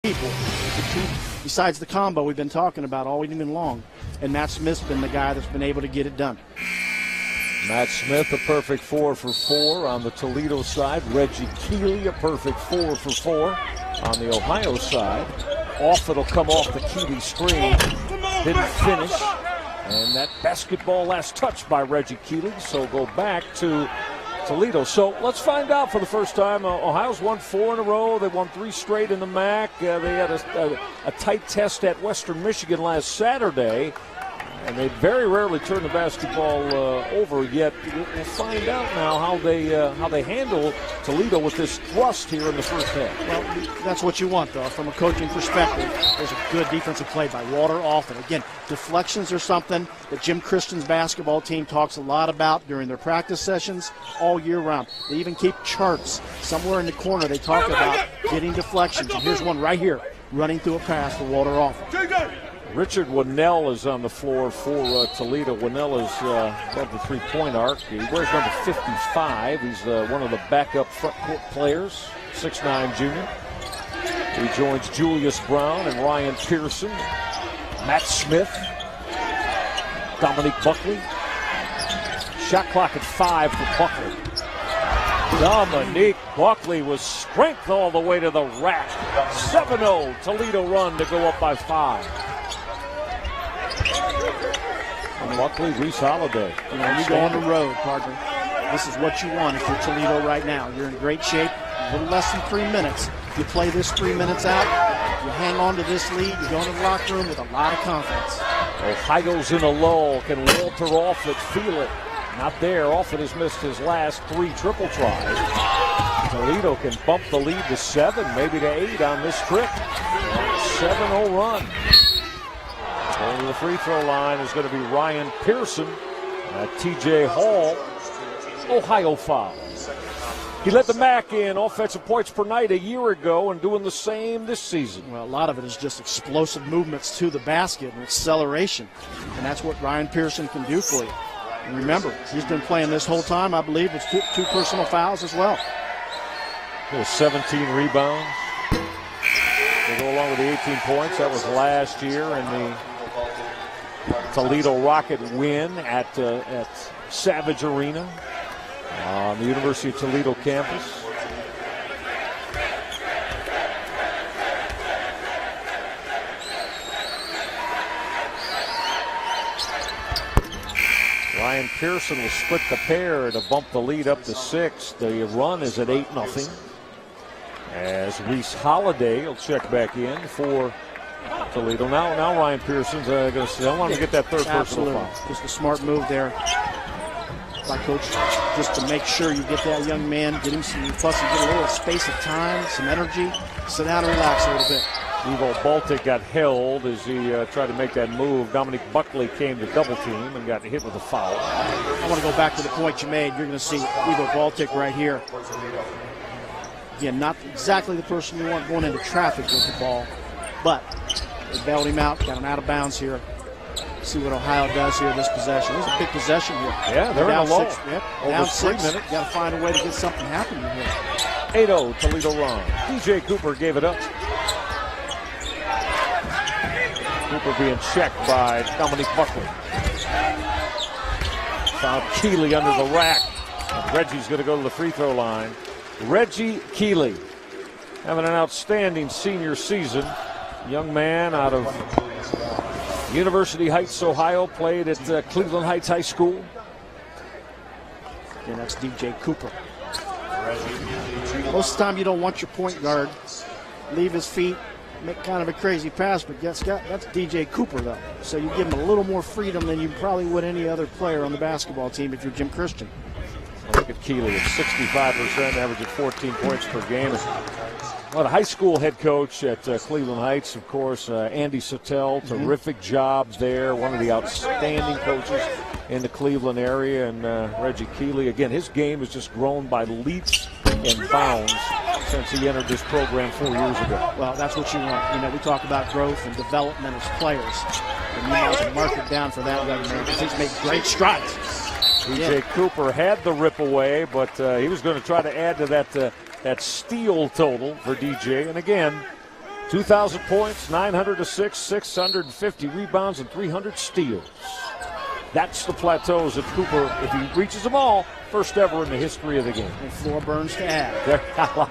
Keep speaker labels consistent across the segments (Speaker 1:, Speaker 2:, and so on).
Speaker 1: people, besides the combo we've been talking about all evening long. And Matt Smith's been the guy that's been able to get it done.
Speaker 2: Matt Smith, a perfect 4 for 4 on the Toledo side. Reggie Keeley, a perfect 4 for 4 on the Ohio side. Off, it'll come off the Keeley screen. Didn't finish. And that basketball last touched by Reggie Keeley. So go back to Toledo. So let's find out for the first time. Ohio's won 4 in a row. They won 3 straight in the MAC. They had a tight test at Western Michigan last Saturday. And they very rarely turn the basketball over, yet we'll find out now how they handle Toledo with this thrust here in the first half.
Speaker 1: Well, that's what you want, though. From a coaching perspective, there's a good defensive play by Walter Alton. Again, deflections are something that Jim Christian's basketball team talks a lot about during their practice sessions all year round. They even keep charts somewhere in the corner. They talk about getting deflections. And here's one right here, running through a pass for Walter Alton.
Speaker 2: Richard Winnell is on the floor for Toledo. Winnell is above the three-point arc. He wears number 55. He's one of the backup front court players, 6'9" junior. He joins Julius Brown and Ryan Pearson, Matt Smith, Dominique Buckley. Shot clock at 5 for Buckley. Dominique Buckley with strength all the way to the rack. 7-0 Toledo run to go up by 5. Buckley, Reese Holiday.
Speaker 1: You go on the road, partner. This is what you want if you're Toledo right now. You're in great shape. A little less than 3 minutes. You play this 3 minutes out. You hang on to this lead. You go into the locker room with a lot of confidence.
Speaker 2: Ohio's in a lull. Can Walter Offit feel it? Not there. Offit has missed his last 3 triple tries. Toledo can bump the lead to 7, maybe to 8 on this trip. 7-0 run. Going to the free throw line is going to be Ryan Pearson. TJ Hall, Ohio foul. He led the MAC in offensive points per night a year ago and doing the same this season.
Speaker 1: Well, a lot of it is just explosive movements to the basket and acceleration. And that's what Ryan Pearson can do for you. And remember, he's been playing this whole time. I believe it's two personal fouls as well.
Speaker 2: 17 rebounds. They go along with the 18 points. That was last year in the Toledo Rocket win at Savage Arena on the University of Toledo campus. Ryan Pearson will split the pair to bump the lead up to 6. The run is at 8-0. As Reese Holiday will check back in for Toledo. Now Ryan Pearson's going to say, I want to get that third personal foul.
Speaker 1: Just a smart move there by Coach, just to make sure you get that young man, get him some, plus you get a little space of time, some energy, sit down and relax a little bit.
Speaker 2: Evo Baltic got held as he tried to make that move. Dominique Buckley came to double team and got hit with a foul.
Speaker 1: I want to go back to the point you made. You're going to see Evo Baltic right here. Again, not exactly the person you want going into traffic with the ball, but they bailed him out, got him out of bounds here. See what Ohio does here this possession. This is a big possession here.
Speaker 2: Yeah, they're
Speaker 1: down
Speaker 2: in a lull.
Speaker 1: 6. Yep,
Speaker 2: over
Speaker 1: down
Speaker 2: 3
Speaker 1: 6.
Speaker 2: minutes.
Speaker 1: Got to find a way to get something happening here.
Speaker 2: 8-0 Toledo run. DJ Cooper gave it up. Cooper being checked by Dominique Buckley. Found Keeley under the rack. And Reggie's going to go to the free throw line. Reggie Keeley having an outstanding senior season. Young man out of University Heights, Ohio, played at Cleveland Heights High School.
Speaker 1: And that's DJ Cooper. Most of the time you don't want your point guard leave his feet, make kind of a crazy pass, but that's DJ Cooper, though. So you give him a little more freedom than you probably would any other player on the basketball team if you're Jim Christian.
Speaker 2: Well, look at Keeley at 65%, averaging 14 points per game. Well, the high school head coach at Cleveland Heights, of course, Andy Sottel, terrific job there, one of the outstanding coaches in the Cleveland area. And Reggie Keeley, again, his game has just grown by leaps and bounds since he entered this program 4 years ago.
Speaker 1: Well, that's what you want. You know, we talk about growth and development as players. And you have to mark it down for that young man because he's made great strides.
Speaker 2: DJ Cooper had the rip away, but he was going to try to add to that steal total for DJ. And again, 2,000 points, 900 assists, 650 rebounds, and 300 steals. That's the plateaus of Cooper. If he reaches them all, first ever in the history of the game.
Speaker 1: And floor burns to add.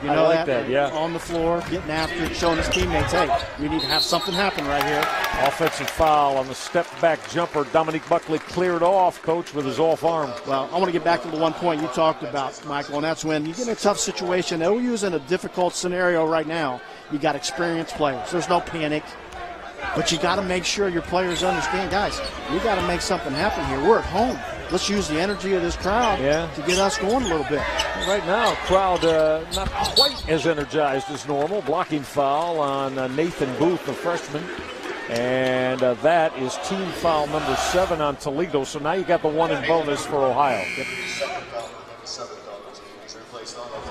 Speaker 2: You know that, yeah.
Speaker 1: On the floor, getting after it, showing his teammates, hey, we need to have something happen right here.
Speaker 2: Offensive foul on the step-back jumper. Dominique Buckley cleared off, Coach, with his off arm.
Speaker 1: Well, I want to get back to the one point you talked about, Michael, and that's when you get in a tough situation. OU's in a difficult scenario right now. You got experienced players. There's no panic. But you got to make sure your players understand, guys, we got to make something happen here. We're at home. Let's use the energy of this crowd to get us going a little bit.
Speaker 2: Right now, crowd not quite as energized as normal. Blocking foul on Nathan Booth, the freshman. And that is team foul number 7 on Toledo. So now you got the 1 in bonus for Ohio.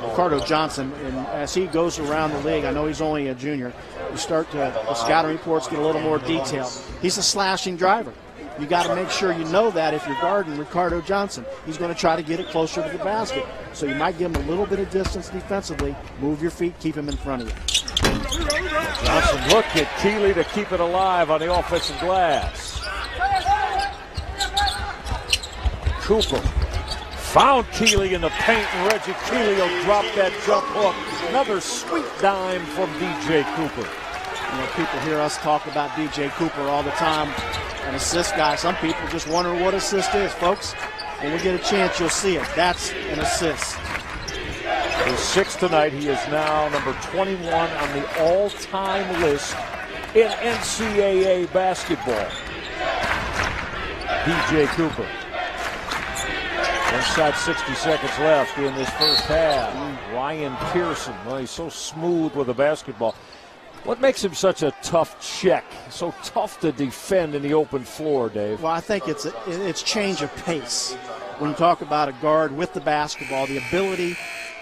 Speaker 1: Ricardo Johnson, and as he goes around the league, I know he's only a junior, you start to, the scouting reports get a little more detailed. He's a slashing driver. You got to make sure you know that if you're guarding Ricardo Johnson. He's going to try to get it closer to the basket. So you might give him a little bit of distance defensively, move your feet, keep him in front of you.
Speaker 2: Johnson look at Keeley to keep it alive on the offensive glass. Cooper found Keeley in the paint, and Reggie Keeley will drop that jump hook. Another sweet dime from DJ Cooper.
Speaker 1: You know, people hear us talk about DJ Cooper all the time, an assist guy. Some people just wonder what assist is, folks. When we get a chance, you'll see it. That's an assist.
Speaker 2: His 6th tonight. He is now number 21 on the all-time list in NCAA basketball. DJ Cooper. Inside 60 seconds left in this first half. Ryan Pearson, well, he's so smooth with the basketball. What makes him such a tough check? So tough to defend in the open floor, Dave.
Speaker 1: Well, I think it's change of pace. When you talk about a guard with the basketball, the ability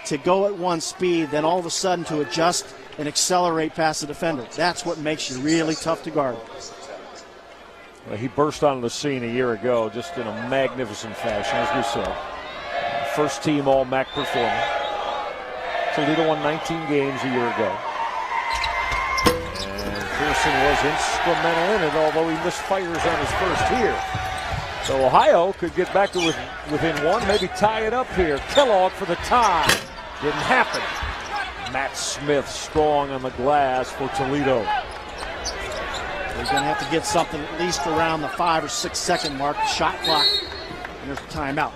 Speaker 1: to go at one speed, then all of a sudden to adjust and accelerate past the defender. That's what makes you really tough to guard.
Speaker 2: Well, he burst onto the scene a year ago just in a magnificent fashion, as we said. First team All-MAC performer. Toledo won 19 games a year ago. And Pearson was instrumental in it, although he missed fires on his first year. So Ohio could get back to within 1, maybe tie it up here. Kellogg for the tie. Didn't happen. Matt Smith strong on the glass for Toledo.
Speaker 1: He's going to have to get something at least around the 5 or 6 second mark, the shot clock, and there's a timeout.